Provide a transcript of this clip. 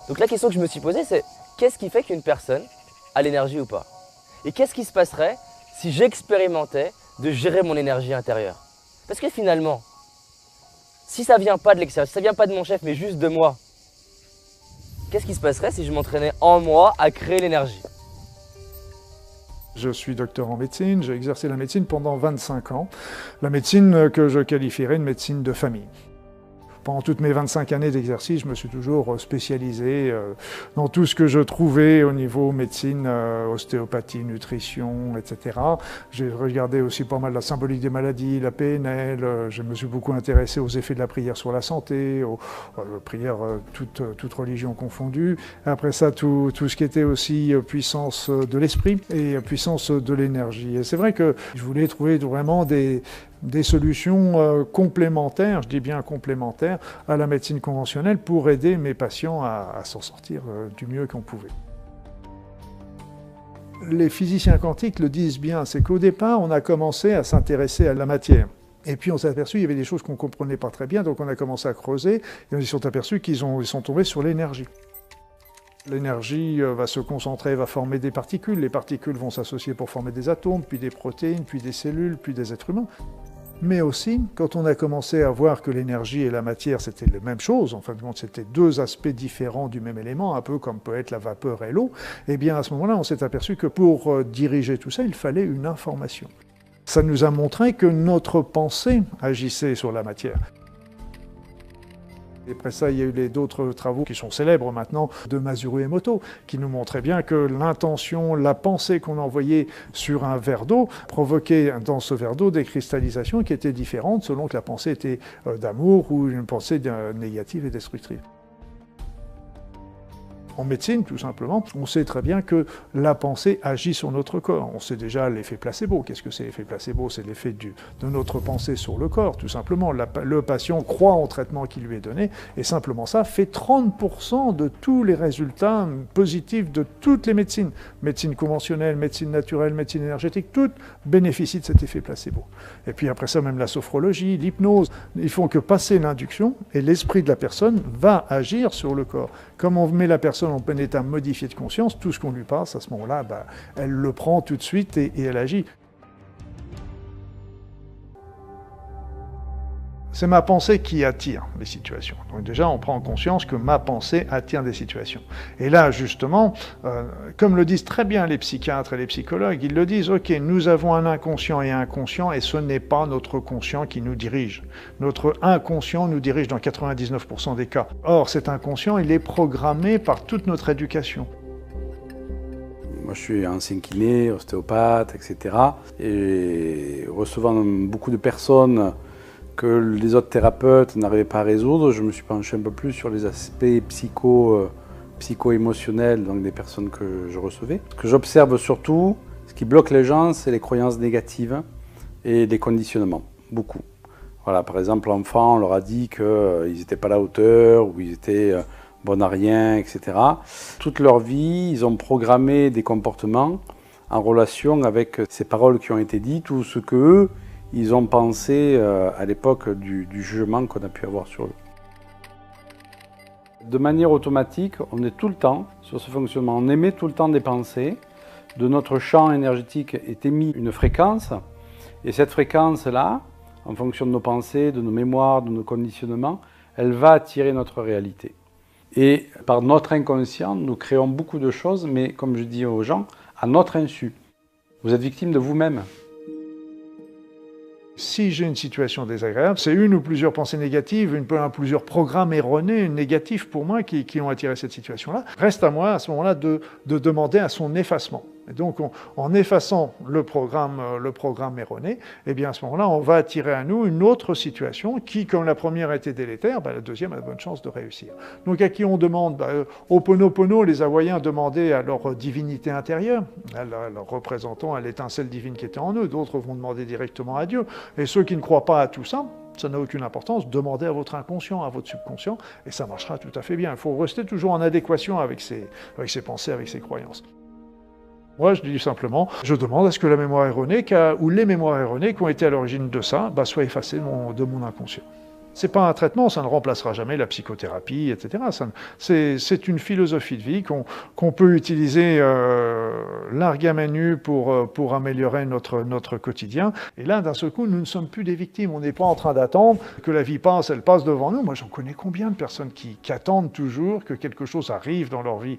Donc la question que je me suis posée, c'est qu'est-ce qui fait qu'une personne a l'énergie ou pas? Et qu'est-ce qui se passerait si j'expérimentais de gérer mon énergie intérieure? Parce que finalement, si ça vient pas de l'extérieur, si ça vient pas de mon chef, mais juste de moi, qu'est-ce qui se passerait si je m'entraînais en moi à créer l'énergie? Je suis docteur en médecine, j'ai exercé la médecine pendant 25 ans, la médecine que je qualifierais de médecine de famille. Pendant toutes mes 25 années d'exercice, je me suis toujours spécialisé dans tout ce que je trouvais au niveau médecine, ostéopathie, nutrition, etc. J'ai regardé aussi pas mal la symbolique des maladies, la PNL, je me suis beaucoup intéressé aux effets de la prière sur la santé, aux prières toute religion confondue. Après ça, tout ce qui était aussi puissance de l'esprit et puissance de l'énergie. Et c'est vrai que je voulais trouver vraiment des solutions complémentaires, je dis bien complémentaires, à la médecine conventionnelle pour aider mes patients à s'en sortir du mieux qu'on pouvait. Les physiciens quantiques le disent bien, c'est qu'au départ, on a commencé à s'intéresser à la matière. Et puis on s'est aperçu qu'il y avait des choses qu'on ne comprenait pas très bien, donc on a commencé à creuser, et on s'est aperçu qu'ils sont tombés sur l'énergie. L'énergie va se concentrer, va former des particules, les particules vont s'associer pour former des atomes, puis des protéines, puis des cellules, puis des êtres humains. Mais aussi, quand on a commencé à voir que l'énergie et la matière, c'était la même chose, en fin de compte, c'était deux aspects différents du même élément, un peu comme peut être la vapeur et l'eau, eh bien à ce moment-là, on s'est aperçu que pour diriger tout ça, il fallait une information. Ça nous a montré que notre pensée agissait sur la matière. Et après ça, il y a eu d'autres travaux qui sont célèbres maintenant de Masaru Emoto, qui nous montraient bien que l'intention, la pensée qu'on envoyait sur un verre d'eau provoquait dans ce verre d'eau des cristallisations qui étaient différentes selon que la pensée était d'amour ou une pensée négative et destructrive. En médecine, tout simplement, on sait très bien que la pensée agit sur notre corps. On sait déjà l'effet placebo. Qu'est-ce que c'est l'effet placebo? C'est l'effet de notre pensée sur le corps, tout simplement. Le patient croit au traitement qui lui est donné, et simplement ça fait 30% de tous les résultats positifs de toutes les médecines. Médecine conventionnelle, médecine naturelle, médecine énergétique, toutes bénéficient de cet effet placebo. Et puis après ça, même la sophrologie, l'hypnose, ils font que passer l'induction, et l'esprit de la personne va agir sur le corps. Comme on met la personne en plein état modifié de conscience, tout ce qu'on lui passe, à ce moment-là, elle le prend tout de suite et elle agit. C'est ma pensée qui attire les situations. Donc déjà, on prend conscience que ma pensée attire des situations. Et là, justement, comme le disent très bien les psychiatres et les psychologues, ils le disent, ok, nous avons un inconscient et un conscient, et ce n'est pas notre conscient qui nous dirige. Notre inconscient nous dirige dans 99% des cas. Or, cet inconscient, il est programmé par toute notre éducation. Moi, je suis ancien kiné, ostéopathe, etc. Et recevant beaucoup de personnes que les autres thérapeutes n'arrivaient pas à résoudre, je me suis penché un peu plus sur les aspects psycho-émotionnels donc des personnes que je recevais. Ce que j'observe surtout, ce qui bloque les gens, c'est les croyances négatives et les conditionnements, beaucoup. Voilà, par exemple, l'enfant, on leur a dit qu'ils n'étaient pas à la hauteur, ou ils étaient bons à rien, etc. Toute leur vie, ils ont programmé des comportements en relation avec ces paroles qui ont été dites, ou ce qu'eux, ils ont pensé à l'époque du jugement qu'on a pu avoir sur eux. De manière automatique, on est tout le temps sur ce fonctionnement. On émet tout le temps des pensées. De notre champ énergétique est émise une fréquence. Et cette fréquence-là, en fonction de nos pensées, de nos mémoires, de nos conditionnements, elle va attirer notre réalité. Et par notre inconscient, nous créons beaucoup de choses, mais comme je dis aux gens, à notre insu. Vous êtes victime de vous-même. Si j'ai une situation désagréable, c'est une ou plusieurs pensées négatives, plusieurs programmes erronés, négatifs pour moi, qui ont attiré cette situation-là. Reste à moi, à ce moment-là, de demander à son effacement. Et donc, en effaçant le programme erroné, eh bien, à ce moment-là, on va attirer à nous une autre situation qui, comme la première a été délétère, la deuxième a de bonnes chances de réussir. Donc, à qui on demande Ho'oponopono, les Hawaïens demandaient à leur divinité intérieure, à leur représentant, à l'étincelle divine qui était en eux. D'autres vont demander directement à Dieu. Et ceux qui ne croient pas à tout ça, ça n'a aucune importance, demandez à votre inconscient, à votre subconscient, et ça marchera tout à fait bien. Il faut rester toujours en adéquation avec ses pensées, avec ses croyances. Moi, je dis simplement, je demande à ce que la mémoire erronée, ou les mémoires erronées qui ont été à l'origine de ça, soient effacées de mon inconscient. C'est pas un traitement, ça ne remplacera jamais la psychothérapie, etc. C'est une philosophie de vie qu'on peut utiliser largue à main nue pour améliorer notre quotidien. Et là, d'un seul coup, nous ne sommes plus des victimes. On n'est pas en train d'attendre que la vie passe, elle passe devant nous. Moi, j'en connais combien de personnes qui attendent toujours que quelque chose arrive dans leur vie.